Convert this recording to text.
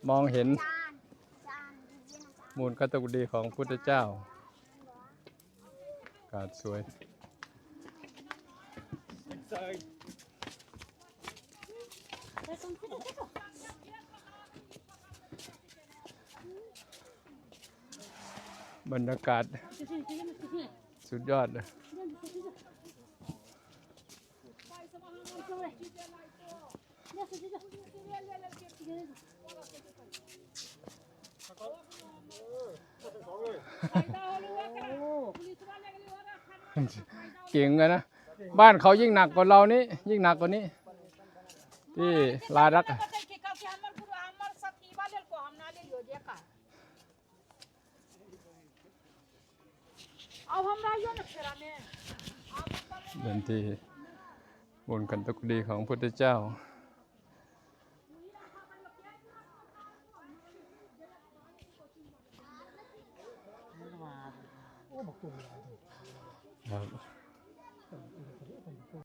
มองเห็นมูลกตกุฎีของพุทธเจ้าอากาศสวยบรรยากาศสุดยอดเลยเก่งเลยนะบ้านเขายิ่งหนักกว่าเรานี่ยิ่งหนักกว่านี้ที่ลาดักเป็นที่บนกันตกุฎีของพุทธเจ้าครับ